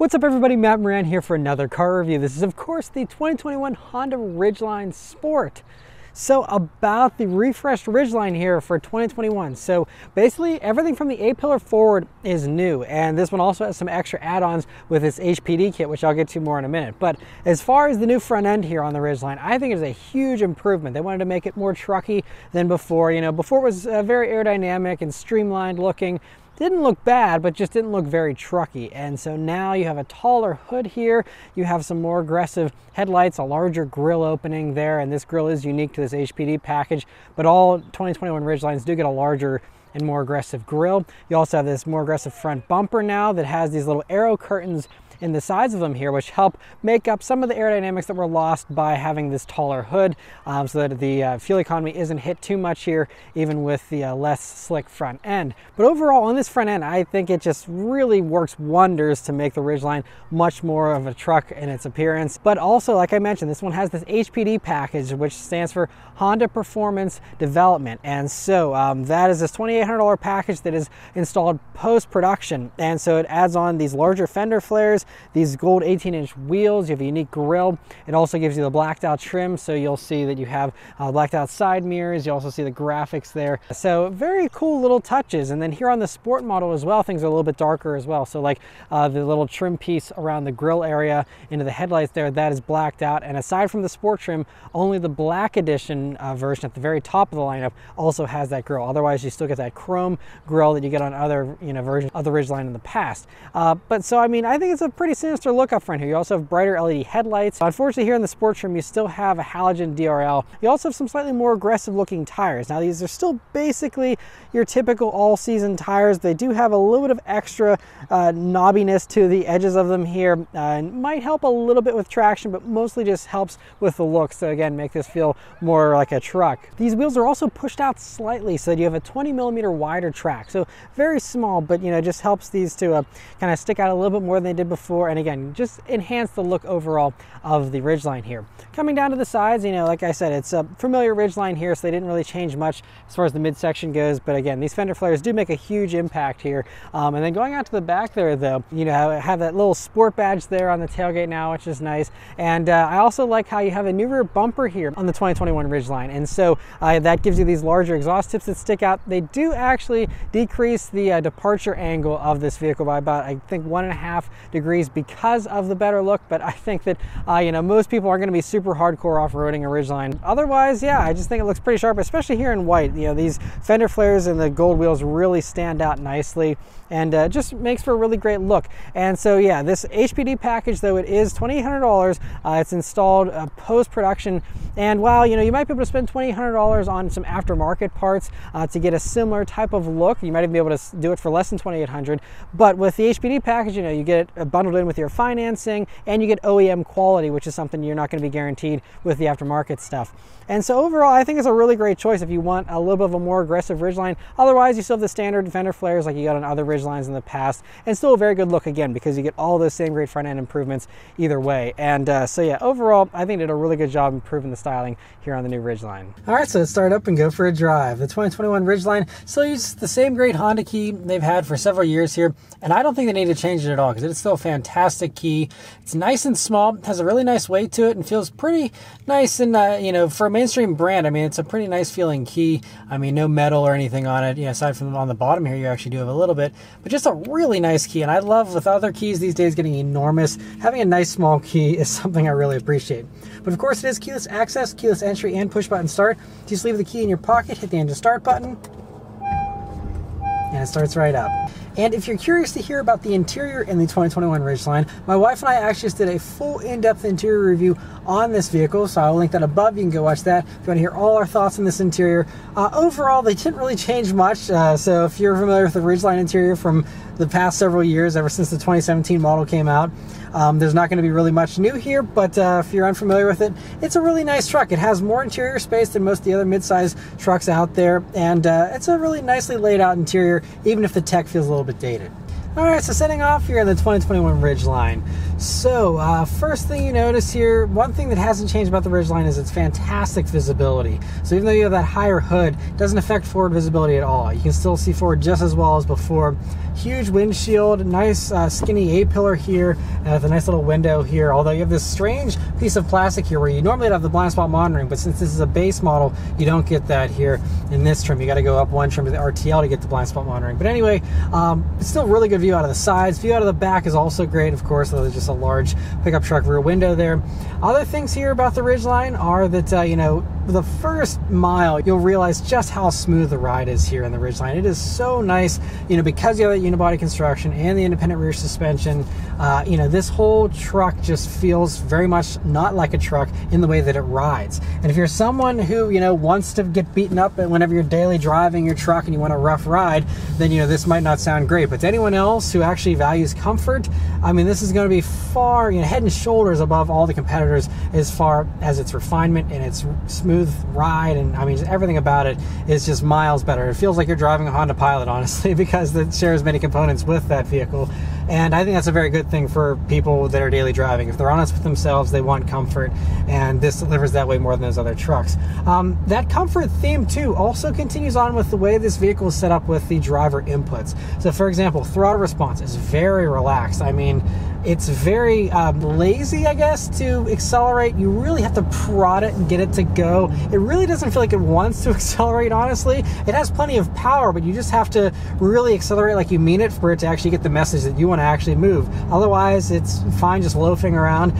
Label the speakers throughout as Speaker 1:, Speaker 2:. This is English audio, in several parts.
Speaker 1: What's up everybody, Matt Maran here for another car review. This is of course the 2021 Honda Ridgeline Sport. So about the refreshed Ridgeline here for 2021. So basically everything from the A-pillar forward is new, and this one also has some extra add-ons with its HPD kit, which I'll get to more in a minute. But as far as the new front end here on the Ridgeline, I think it's a huge improvement. They wanted to make it more trucky than before. You know, before it was very aerodynamic and streamlined looking. Didn't look bad, but just didn't look very trucky. And so now you have a taller hood here, you have some more aggressive headlights, a larger grille opening there, and this grille is unique to this HPD package, but all 2021 Ridgelines do get a larger and more aggressive grille. You also have this more aggressive front bumper now that has these little aero curtains in the sides of them here, which help make up some of the aerodynamics that were lost by having this taller hood, so that the fuel economy isn't hit too much here, even with the less slick front end. But overall, on this front end, I think it just really works wonders to make the Ridgeline much more of a truck in its appearance. But also, like I mentioned, this one has this HPD package, which stands for Honda Performance Development. And so that is this $2,800 package that is installed post-production. And so it adds on these larger fender flares, these gold 18-inch wheels, you have a unique grille. It also gives you the blacked out trim, so you'll see that you have blacked out side mirrors. You also see the graphics there. So very cool little touches. And then here on the Sport model as well, things are a little bit darker as well. So like the little trim piece around the grille area into the headlights there, that is blacked out. And aside from the Sport trim, only the Black Edition version at the very top of the lineup also has that grille. Otherwise, you still get that chrome grille that you get on other versions of the Ridgeline in the past. But so, I mean, I think it's a pretty sinister look up front here. You also have brighter LED headlights. Unfortunately, here in the Sport trim, you still have a halogen DRL. You also have some slightly more aggressive looking tires. Now, these are still basically your typical all-season tires. They do have a little bit of extra knobbiness to the edges of them here. Might help a little bit with traction, but mostly just helps with the look. So again, make this feel more like a truck. These wheels are also pushed out slightly so that you have a 20mm wider track. So very small, but you know, just helps these to kind of stick out a little bit more than they did before. And again, just enhance the look overall of the Ridgeline here. Coming down to the sides, you know, like I said, it's a familiar Ridgeline here, so they didn't really change much as far as the midsection goes. But again, these fender flares do make a huge impact here. And then going out to the back there, though, you know, have that little Sport badge there on the tailgate now, which is nice. And I also like how you have a new rear bumper here on the 2021 Ridgeline. And so that gives you these larger exhaust tips that stick out. They do actually decrease the departure angle of this vehicle by about, I think, 1.5 degrees because of the better look. But I think that you know, most people aren't going to be super hardcore off-roading a Ridgeline. Otherwise, yeah, I just think it looks pretty sharp, especially here in white. You know, these fender flares and the gold wheels really stand out nicely, and just makes for a really great look. And so yeah, this HPD package, though it is $2,800, it's installed post-production. And while, you know, you might be able to spend $2,800 on some aftermarket parts to get a similar type of look, you might even be able to do it for less than $2,800. But with the HPD package, you know, you get it bundled in with your financing, and you get OEM quality, which is something you're not going to be guaranteed with the aftermarket stuff. And so overall, I think it's a really great choice if you want a little bit of a more aggressive Ridgeline. Otherwise, you still have the standard fender flares like you got on other Ridgelines in the past, and still a very good look again, because you get all those same great front end improvements either way. And so yeah, overall, I think they did a really good job improving the styling here on the new Ridgeline. All right, so let's start up and go for a drive. The 2021 Ridgeline still uses the same great Honda key they've had for several years here, and I don't think they need to change it at all, because it's still a fantastic key. It's nice and small, has a really nice weight to it, and feels pretty nice. And you know, for a mainstream brand, I mean, it's a pretty nice feeling key. I mean, no metal or anything on it. You know, aside from on the bottom here, you actually do have a little bit, but just a really nice key. And I love, with other keys these days getting enormous, having a nice small key is something I really appreciate. But of course, it is keyless access, keyless entry, and push button start. Just leave the key in your pocket, hit the engine start button, and it starts right up. And if you're curious to hear about the interior in the 2021 Ridgeline, my wife and I actually just did a full in-depth interior review on this vehicle, so I'll link that above. You can go watch that if you want to hear all our thoughts on this interior. Overall, they didn't really change much, so if you're familiar with the Ridgeline interior from the past several years, ever since the 2017 model came out, there's not going to be really much new here, but if you're unfamiliar with it, it's a really nice truck. It has more interior space than most of the other mid-size trucks out there, and it's a really nicely laid out interior, even if the tech feels a little bit dated. All right, so setting off here in the 2021 Ridgeline. So first thing you notice here, one thing that hasn't changed about the Ridgeline is its fantastic visibility. So even though you have that higher hood, it doesn't affect forward visibility at all. You can still see forward just as well as before. Huge windshield, nice skinny A-pillar here with a nice little window here, although you have this strange piece of plastic here where you normally have the blind spot monitoring, but since this is a base model, you don't get that here in this trim. You got to go up one trim to the RTL to get the blind spot monitoring. But anyway, it's still really good view out of the sides. View out of the back is also great, of course, though there's just a large pickup truck rear window there. Other things here about the Ridgeline are that, you know, the first mile, you'll realize just how smooth the ride is here in the Ridgeline. It is so nice, you know, because you have that unibody construction and the independent rear suspension. You know, this whole truck just feels very much not like a truck in the way that it rides. And if you're someone who, you know, wants to get beaten up whenever you're daily driving your truck and you want a rough ride, then, you know, this might not sound great. But to anyone else who actually values comfort, I mean, this is going to be far, you know, head and shoulders above all the competitors as far as its refinement and its smooth ride, and I mean, just everything about it is just miles better. It feels like you're driving a Honda Pilot, honestly, because it shares many components with that vehicle. And I think that's a very good thing for people that are daily driving. If they're honest with themselves, they want comfort, and this delivers that way more than those other trucks. That comfort theme too also continues on with the way this vehicle is set up with the driver inputs. So for example, throttle response is very relaxed. I mean, it's very lazy, I guess, to accelerate. You really have to prod it and get it to go. It really doesn't feel like it wants to accelerate, honestly. It has plenty of power, but you just have to really accelerate like you mean it for it to actually get the message that you want to actually move. Otherwise, it's fine just loafing around.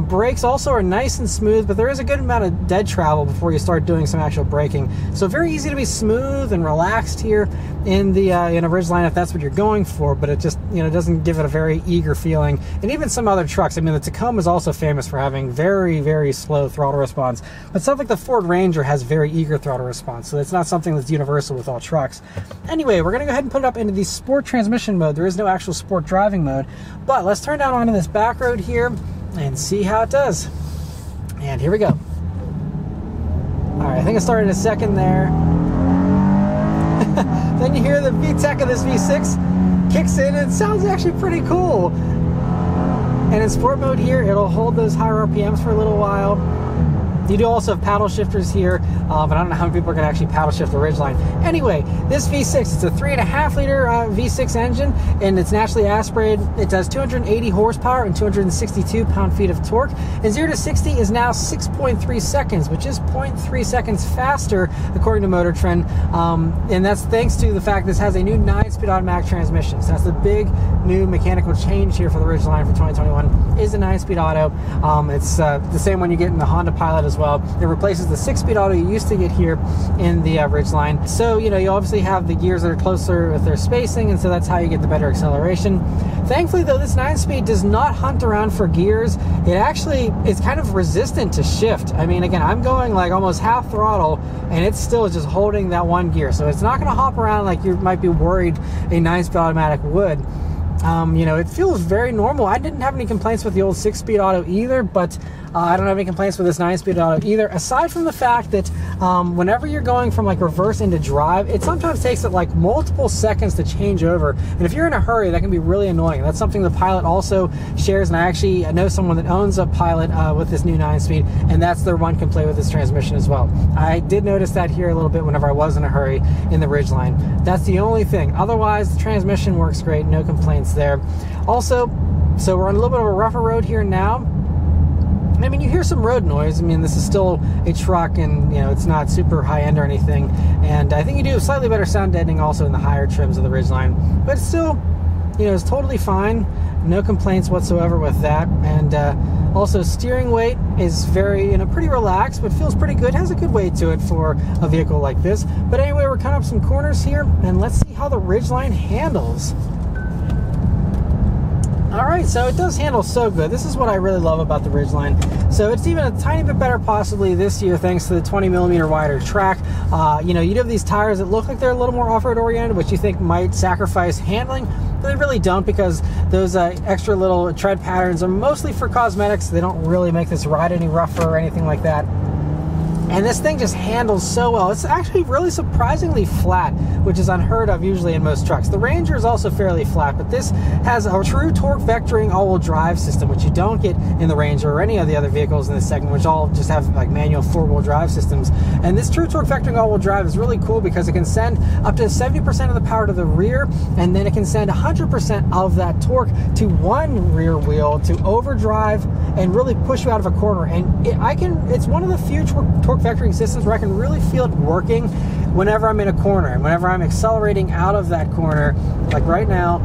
Speaker 1: Brakes also are nice and smooth, but there is a good amount of dead travel before you start doing some actual braking. So very easy to be smooth and relaxed here in the in a Ridgeline if that's what you're going for, but it just, you know, doesn't give it a very eager feeling. And even some other trucks, I mean, the Tacoma is also famous for having very, very slow throttle response, but stuff like the Ford Ranger has very eager throttle response, so it's not something that's universal with all trucks. Anyway, we're going to go ahead and put it up into the sport transmission mode. There is no actual sport driving mode, but let's turn down onto this back road here and see how it does. And here we go. All right, I think it started in a second there. Then you hear the VTEC of this V6 kicks in, and it sounds actually pretty cool. And in sport mode here, it'll hold those higher RPMs for a little while. You do also have paddle shifters here, but I don't know how many people are going to actually paddle shift the Ridgeline. Anyway, this V6, it's a 3.5 liter V6 engine, and it's naturally aspirated. It does 280 horsepower and 262 pound-feet of torque. And 0 to 60 is now 6.3 seconds, which is 0.3 seconds faster, according to Motor Trend. And that's thanks to the fact this has a new 9-speed automatic transmission. So that's the big new mechanical change here for the Ridgeline for 2021, is a 9-speed auto. It's the same one you get in the Honda Pilot as well. It replaces the 6-speed auto you used to get here in the Ridgeline. So, you know, you obviously have the gears that are closer with their spacing, and so that's how you get the better acceleration. Thankfully, though, this 9-speed does not hunt around for gears. It actually is kind of resistant to shift. I mean, again, I'm going like almost half throttle, and it's still just holding that one gear. So it's not going to hop around like you might be worried a 9-speed automatic would. You know, it feels very normal. I didn't have any complaints with the old 6-speed auto either, but I don't have any complaints with this 9-speed auto either, aside from the fact that whenever you're going from like reverse into drive, it sometimes takes it like multiple seconds to change over. And if you're in a hurry, that can be really annoying. That's something the Pilot also shares, and I actually know someone that owns a Pilot with this new 9-speed, and that's their one complaint with this transmission as well. I did notice that here a little bit whenever I was in a hurry in the Ridgeline. That's the only thing. Otherwise, the transmission works great, no complaints there. Also, so we're on a little bit of a rougher road here now. I mean, you hear some road noise. I mean, this is still a truck, and, you know, it's not super high-end or anything. And I think you do slightly better sound deadening also in the higher trims of the Ridgeline. But still, you know, it's totally fine. No complaints whatsoever with that. And also, steering weight is very, you know, pretty relaxed, but feels pretty good. Has a good weight to it for a vehicle like this. But anyway, we're coming up some corners here, and let's see how the Ridgeline handles. All right, so it does handle so good. This is what I really love about the Ridgeline. So it's even a tiny bit better possibly this year thanks to the 20mm wider track. You know, you have these tires that look like they're a little more off-road oriented, which you think might sacrifice handling, but they really don't, because those extra little tread patterns are mostly for cosmetics. They don't really make this ride any rougher or anything like that. And this thing just handles so well. It's actually really surprisingly flat, which is unheard of usually in most trucks. The Ranger is also fairly flat, but this has a true torque vectoring all-wheel drive system, which you don't get in the Ranger or any of the other vehicles in this segment, which all just have like manual four-wheel drive systems. And this true torque vectoring all-wheel drive is really cool because it can send up to 70% of the power to the rear, and then it can send 100% of that torque to one rear wheel to overdrive and really push you out of a corner. And it's one of the few torque vectoring systems where I can really feel it working whenever I'm in a corner and whenever I'm accelerating out of that corner, like right now.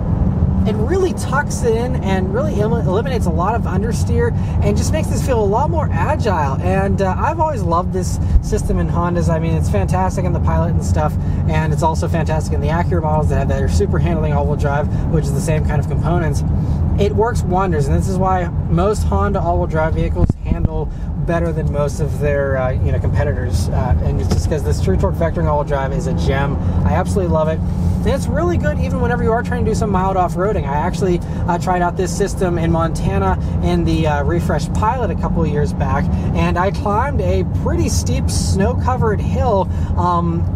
Speaker 1: It really tucks it in and really eliminates a lot of understeer and just makes this feel a lot more agile. And I've always loved this system in Hondas. I mean, it's fantastic in the Pilot and stuff, and it's also fantastic in the Acura models that have that super handling all-wheel drive, which is the same kind of components. It works wonders, and this is why most Honda all-wheel drive vehicles handle better than most of their competitors, and it's just because this true torque vectoring all-wheel drive is a gem. I absolutely love it, and it's really good even whenever you are trying to do some mild off-roading. I actually tried out this system in Montana in the refreshed Pilot a couple of years back, and I climbed a pretty steep snow-covered hill,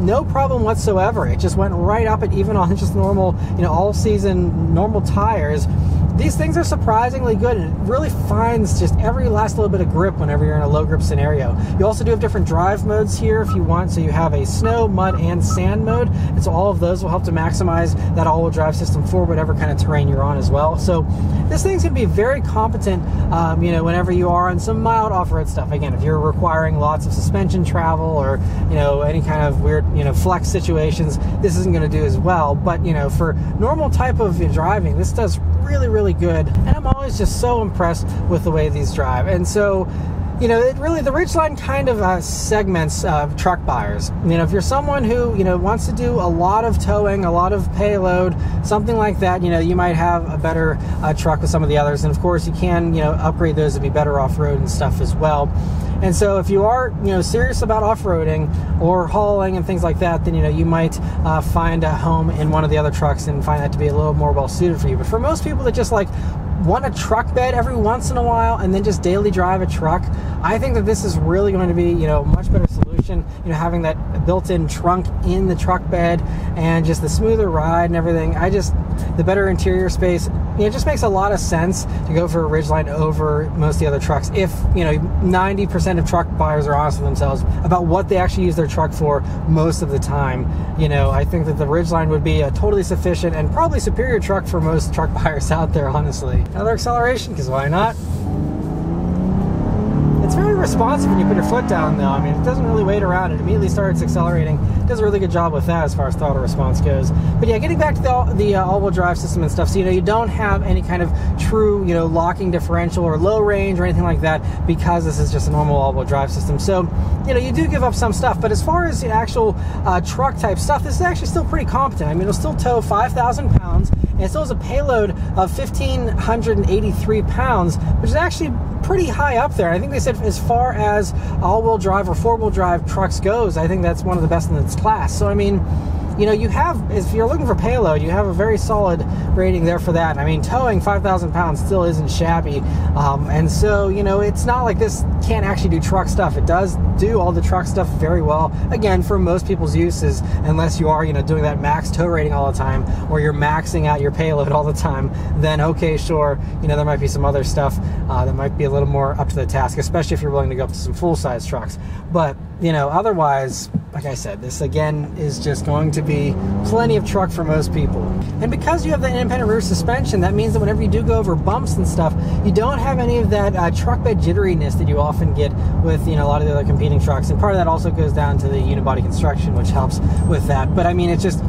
Speaker 1: no problem whatsoever. It just went right up it, even on just normal, all-season normal tires. These things are surprisingly good, and it really finds just every last little bit of grip whenever you're in a low grip scenario. You also do have different drive modes here if you want. So you have a snow, mud, and sand mode, and so all of those will help to maximize that all-wheel drive system for whatever kind of terrain you're on as well. So this thing's going to be very competent, whenever you are on some mild off-road stuff. Again, if you're requiring lots of suspension travel or any kind of weird flex situations, this isn't going to do as well. But for normal type of driving, this does really good, and I'm always just so impressed with the way these drive. And so the Ridgeline kind of segments truck buyers. If you're someone who wants to do a lot of towing, a lot of payload, something like that, you might have a better truck with some of the others. And of course you can upgrade those to be better off-road and stuff as well. And so if you are serious about off-roading or hauling and things like that, then you might find a home in one of the other trucks and find that to be a little more well suited for you. But for most people that just want a truck bed every once in a while and then just daily drive a truck, I think that this is really going to be a much better solution. Having that built-in trunk in the truck bed and just the smoother ride and everything. The better interior space. It just makes a lot of sense to go for a Ridgeline over most of the other trucks. If 90% of truck buyers are honest with themselves about what they actually use their truck for most of the time, I think that the Ridgeline would be a totally sufficient and probably superior truck for most truck buyers out there, honestly. Another acceleration, because why not? It's very responsive when you put your foot down, though. I mean, it doesn't really wait around. It immediately starts accelerating. It does a really good job with that as far as throttle response goes. But yeah, getting back to the all-wheel drive system and stuff, so you don't have any kind of true locking differential or low range or anything like that, because this is just a normal all-wheel drive system. So you do give up some stuff. But as far as the actual truck type stuff, this is actually still pretty competent. I mean, it'll still tow 5,000 pounds, and it still has a payload of 1,583 pounds, which is actually pretty high up there. I think they said as far as all-wheel drive or four-wheel drive trucks goes, I think that's one of the best in its class. So I mean, you have, if you're looking for payload, you have a very solid rating there for that. I mean, towing 5,000 pounds still isn't shabby. And so, it's not like this can't actually do truck stuff. It does do all the truck stuff very well. Again, for most people's uses, unless you are, doing that max tow rating all the time, or you're maxing out your payload all the time, then okay, sure, there might be some other stuff that might be a little more up to the task, especially if you're willing to go up to some full-size trucks. But, otherwise, like I said, this again is just going to be plenty of truck for most people. And because you have the independent rear suspension, that means that whenever you do go over bumps and stuff, you don't have any of that truck bed jitteriness that you often get with a lot of the other competing trucks. And part of that also goes down to the unibody construction, which helps with that. But I mean, it's just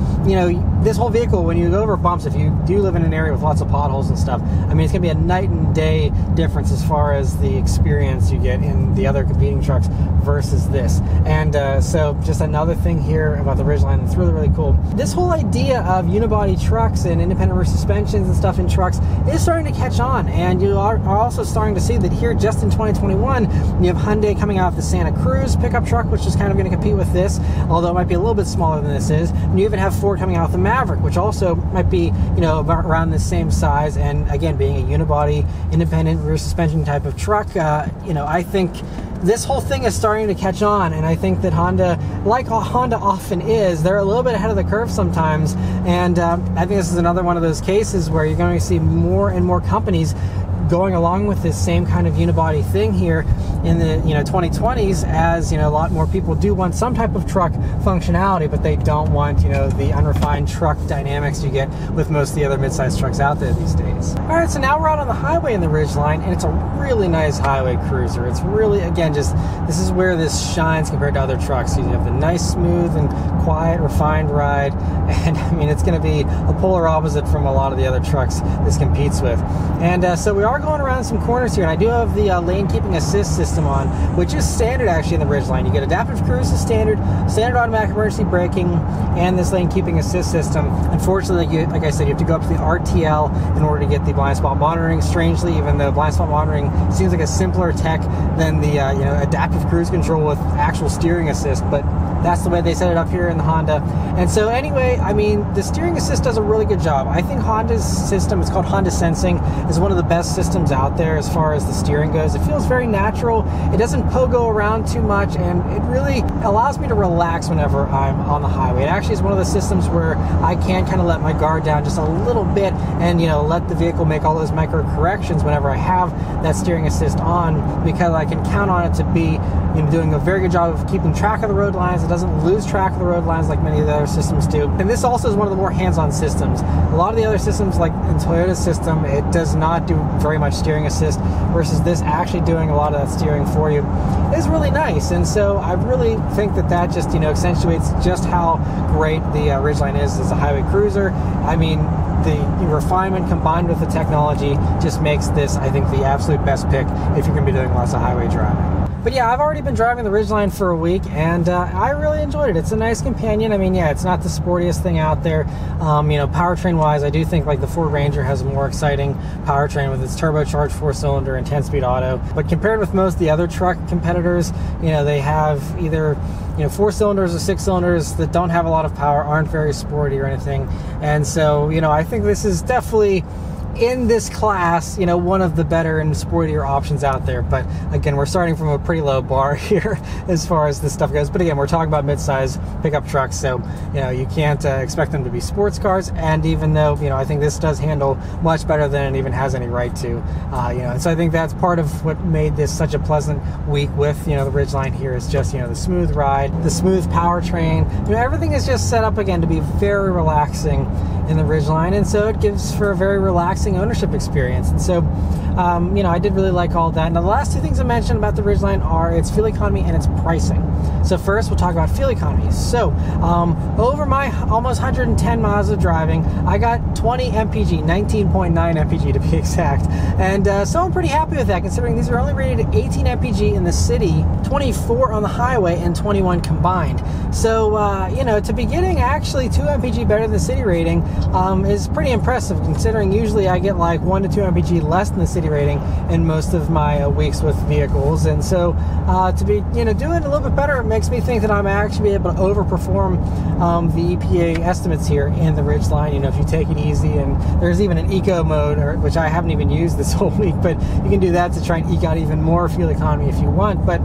Speaker 1: this whole vehicle, when you go over bumps, if you do live in an area with lots of potholes and stuff, I mean, it's gonna be a night and day difference as far as the experience you get in the other competing trucks versus this. And so just another thing here about the Ridgeline that's really cool. This whole idea of unibody trucks and independent rear suspensions and stuff in trucks is starting to catch on, and you are also starting to see that here just in 2021 you have Hyundai coming out with the Santa Cruz pickup truck, which is kind of going to compete with this, although it might be a little bit smaller than this is. And you even have Ford coming out with the Maverick, which also might be about around the same size, and again being a unibody independent rear suspension type of truck. I think this whole thing is starting to catch on, and I think that Honda, like Honda often is, they're a little bit ahead of the curve sometimes, and I think this is another one of those cases where you're going to see more and more companies going along with this same kind of unibody thing here in the 2020s, as a lot more people do want some type of truck functionality, but they don't want the unrefined truck dynamics you get with most of the other mid-sized trucks out there these days. All right, so now we're out on the highway in the Ridgeline, and it's a really nice highway cruiser. It's really, again, this is where this shines compared to other trucks. You have the nice, smooth, and quiet, refined ride, and I mean, it's going to be a polar opposite from a lot of the other trucks this competes with. And so we are going around some corners here, and I do have the lane keeping assist system on, which is standard actually in the Ridgeline. You get adaptive cruise is standard automatic emergency braking, and this lane keeping assist system. Unfortunately, like I said, you have to go up to the RTL in order to get the blind spot monitoring. Strangely, even though blind spot monitoring seems like a simpler tech than the adaptive cruise control with actual steering assist, but that's the way they set it up here in the Honda. And so anyway, I mean, the steering assist does a really good job. I think Honda's system, it's called Honda Sensing, is one of the best systems out there as far as the steering goes. It feels very natural. It doesn't pogo around too much, and it really allows me to relax whenever I'm on the highway. It actually is one of the systems where I can kind of let my guard down just a little bit and let the vehicle make all those micro corrections whenever I have that steering assist on, because I can count on it to be doing a very good job of keeping track of the road lines. It doesn't lose track of the road lines like many of the other systems do. And this also is one of the more hands-on systems. A lot of the other systems, like in Toyota's system, it does not do very much steering assist, versus this actually doing a lot of that steering for you is really nice. And so I really think that just accentuates just how great the Ridgeline is as a highway cruiser. I mean, the refinement combined with the technology just makes this, I think, the absolute best pick if you're going to be doing lots of highway driving. But yeah, I've already been driving the Ridgeline for a week, and I really enjoyed it. It's a nice companion. I mean, yeah, it's not the sportiest thing out there. Powertrain-wise, I do think like the Ford Ranger has a more exciting powertrain with its turbocharged 4-cylinder and 10-speed auto. But compared with most of the other truck competitors, they have either 4 cylinders or 6 cylinders that don't have a lot of power, aren't very sporty or anything. And so, I think this is definitely, in this class, one of the better and sportier options out there. But again, we're starting from a pretty low bar here as far as this stuff goes. But again, we're talking about mid-size pickup trucks, so you can't expect them to be sports cars. And even though I think this does handle much better than it even has any right to, and so I think that's part of what made this such a pleasant week with the Ridgeline here, is just the smooth ride, the smooth powertrain. Everything is just set up again to be very relaxing in the Ridgeline, and so it gives for a very relaxing ownership experience. And so I did really like all that. Now, the last two things I mentioned about the Ridgeline are its fuel economy and its pricing. So first, we'll talk about fuel economy. So over my almost 110 miles of driving, I got 20 mpg, 19.9 mpg to be exact. And so I'm pretty happy with that, considering these are only rated 18 mpg in the city, 24 on the highway, and 21 combined. So to be getting actually 2 mpg better than the city rating is pretty impressive, considering usually I get like 1 to 2 mpg less than the city rating in most of my weeks with vehicles. And so to be doing a little bit better, it makes me think that I'm actually able to overperform the EPA estimates here in the Ridgeline. If you take it easy, and there's even an eco mode, which I haven't even used this whole week, but you can do that to try and eke out even more fuel economy if you want. But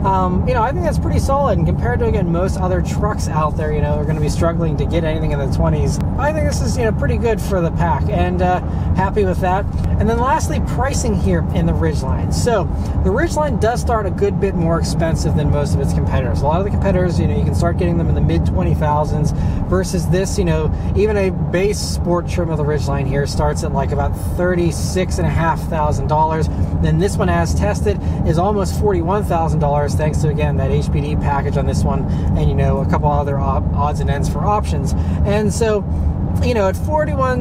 Speaker 1: I think that's pretty solid, and compared to, again, most other trucks out there, are going to be struggling to get anything in the 20s. I think this is, pretty good for the pack, and happy with that. And then lastly, pricing here in the Ridgeline. So the Ridgeline does start a good bit more expensive than most of its competitors. A lot of the competitors, you can start getting them in the mid 20,000s, versus this, even a base sport trim of the Ridgeline here starts at like about $36,500. Then this one, as tested, is almost $41,000, thanks to, again, that HPD package on this one, and a couple other odds and ends for options. And so at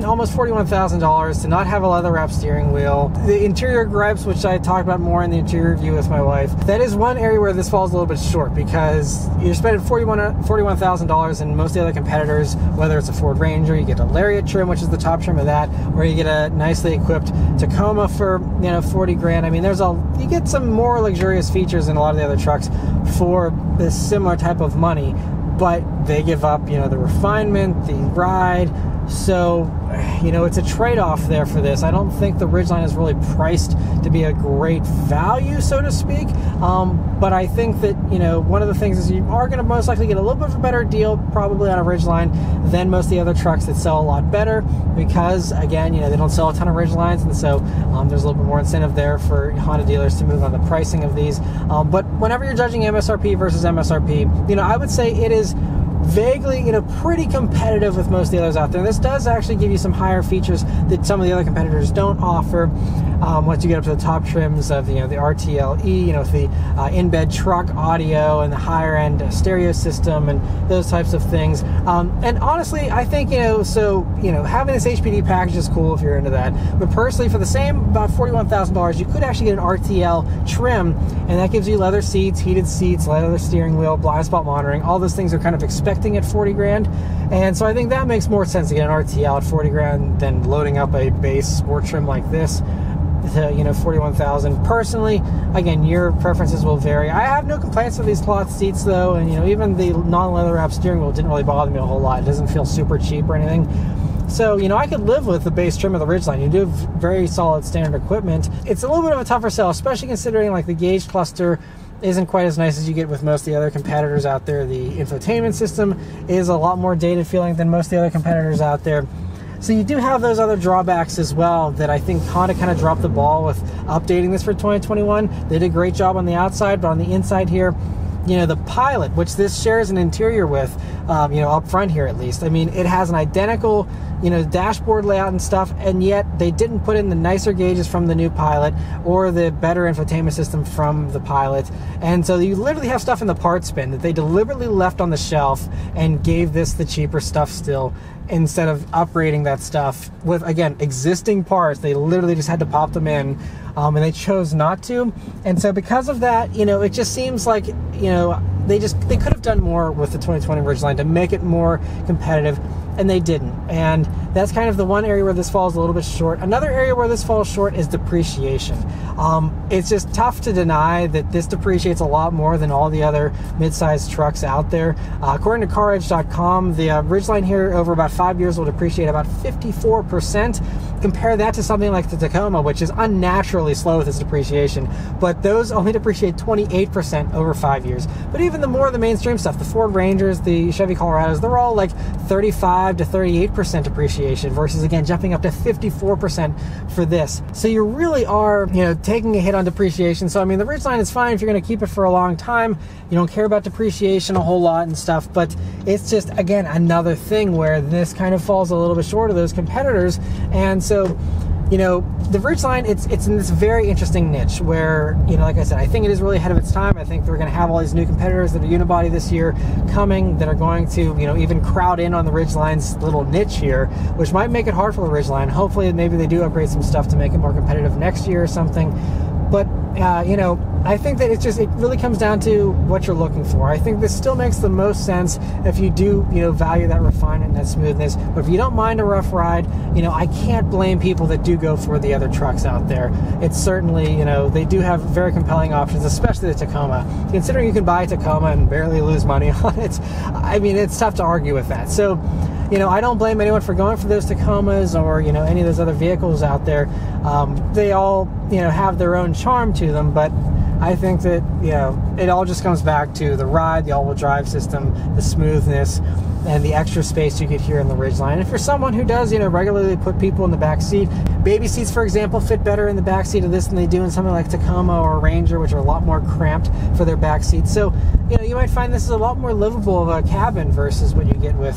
Speaker 1: almost $41,000 to not have a leather wrap steering wheel, the interior gripes, which I talked about more in the interior review with my wife, that is one area where this falls a little bit short, because you're spending $41,000, and most of the other competitors, whether it's a Ford Ranger, you get a Lariat trim, which is the top trim of that, or you get a nicely equipped Tacoma for 40 grand. I mean, you get some more luxurious features in a lot of the other trucks for this similar type of money, but they give up the refinement, the ride. So you know, it's a trade-off there for this. I don't think the Ridgeline is really priced to be a great value, so to speak. But I think that, you know, one of the things is you are going to most likely get a little bit of a better deal probably on a Ridgeline than most of the other trucks that sell a lot better, because again, you know, they don't sell a ton of Ridgelines, and so there's a little bit more incentive there for Honda dealers to move on the pricing of these. But whenever you're judging MSRP versus MSRP, you know, I would say it is vaguely, you know, pretty competitive with most of the others out there. This does actually give you some higher features that some of the other competitors don't offer. Once you get up to the top trims of, you know, the RTLE, you know, with the in-bed truck audio and the higher end stereo system and those types of things. And honestly, I think, you know, so, you know, having this HPD package is cool if you're into that. But personally, for the same about $41,000, you could actually get an RTL trim, and that gives you leather seats, heated seats, leather steering wheel, blind spot monitoring. All those things are kind of expecting at 40 grand. And so I think that makes more sense to get an RTL at 40 grand than loading up a base sport trim like this to, you know, 41,000. Personally, again, your preferences will vary. I have no complaints with these cloth seats though, and you know, even the non-leather wrap steering wheel didn't really bother me a whole lot. It doesn't feel super cheap or anything. So, you know, I could live with the base trim of the Ridgeline. You do have very solid standard equipment. It's a little bit of a tougher sell, especially considering like the gauge cluster isn't quite as nice as you get with most of the other competitors out there. The infotainment system is a lot more dated feeling than most of the other competitors out there. So you do have those other drawbacks as well that I think Honda kind of dropped the ball with updating this for 2021. They did a great job on the outside, but on the inside here, you know, the Pilot, which this shares an interior with, you know, up front here at least. I mean, it has an identical, you know, dashboard layout and stuff, and yet they didn't put in the nicer gauges from the new Pilot or the better infotainment system from the Pilot. And so you literally have stuff in the parts bin that they deliberately left on the shelf and gave this the cheaper stuff still, instead of upgrading that stuff with, again, existing parts. They literally just had to pop them in, and they chose not to. And so because of that, you know, it just seems like, you know, they could have done more with the 2020 Ridgeline to make it more competitive, and they didn't. And that's kind of the one area where this falls a little bit short. Another area where this falls short is depreciation. It's just tough to deny that this depreciates a lot more than all the other mid-sized trucks out there. According to CarEdge.com, the Ridgeline here over about 5 years will depreciate about 54%. Compare that to something like the Tacoma, which is unnaturally slow with its depreciation, but those only depreciate 28% over 5 years. But even the more of the mainstream stuff, the Ford Rangers, the Chevy Colorados, they're all like 35 to 38% depreciation versus, again, jumping up to 54% for this. So you really are, you know, taking a hit on depreciation. So I mean, the Ridgeline is fine if you're going to keep it for a long time. You don't care about depreciation a whole lot and stuff, but it's just, again, another thing where this kind of falls a little bit short of those competitors. And so, you know, the Ridgeline, it's in this very interesting niche where, you know, like I said, I think it is really ahead of its time. I think we're going to have all these new competitors that are unibody this year coming that are going to, you know, even crowd in on the Ridgeline's little niche here, which might make it hard for the Ridgeline. Hopefully, maybe they do upgrade some stuff to make it more competitive next year or something. But, you know, I think that it really comes down to what you're looking for. I think this still makes the most sense if you do, you know, value that refinement and that smoothness. But if you don't mind a rough ride, you know, I can't blame people that do go for the other trucks out there. It's certainly, you know, they do have very compelling options, especially the Tacoma. Considering you can buy a Tacoma and barely lose money on it, I mean, it's tough to argue with that. So, you know, I don't blame anyone for going for those Tacomas or, you know, any of those other vehicles out there. They all, you know, have their own charm to them, but I think that, you know, it all just comes back to the ride, the all-wheel drive system, the smoothness, and the extra space you get here in the Ridgeline. And for someone who does, you know, regularly put people in the back seat, baby seats, for example, fit better in the back seat of this than they do in something like Tacoma or Ranger, which are a lot more cramped for their back seats. So, you know, you might find this is a lot more livable of a cabin versus what you get with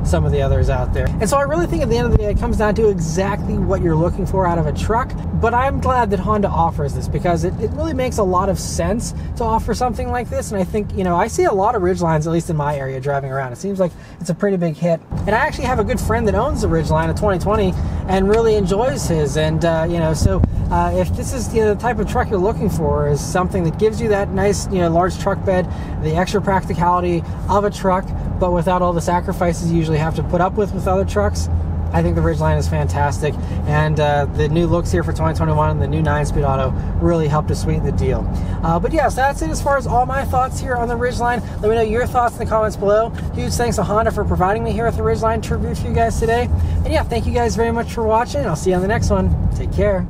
Speaker 1: some of the others out there. And so I really think at the end of the day, it comes down to exactly what you're looking for out of a truck. But I'm glad that Honda offers this because it really makes a lot of sense to offer something like this. And I think, you know, I see a lot of Ridgelines, at least in my area, driving around. It seems like it's a pretty big hit. And I actually have a good friend that owns the Ridgeline, a 2020, and really enjoys his. And, you know, so if this is, you know, the type of truck you're looking for, is something that gives you that nice, you know, large truck bed, the extra practicality of a truck, but without all the sacrifices you usually have to put up with other trucks, I think the Ridgeline is fantastic, and the new looks here for 2021 and the new 9-speed auto really helped to sweeten the deal. But yeah, so that's it as far as all my thoughts here on the Ridgeline. Let me know your thoughts in the comments below. Huge thanks to Honda for providing me here with the Ridgeline to review for you guys today. And yeah, thank you guys very much for watching. I'll see you on the next one. Take care.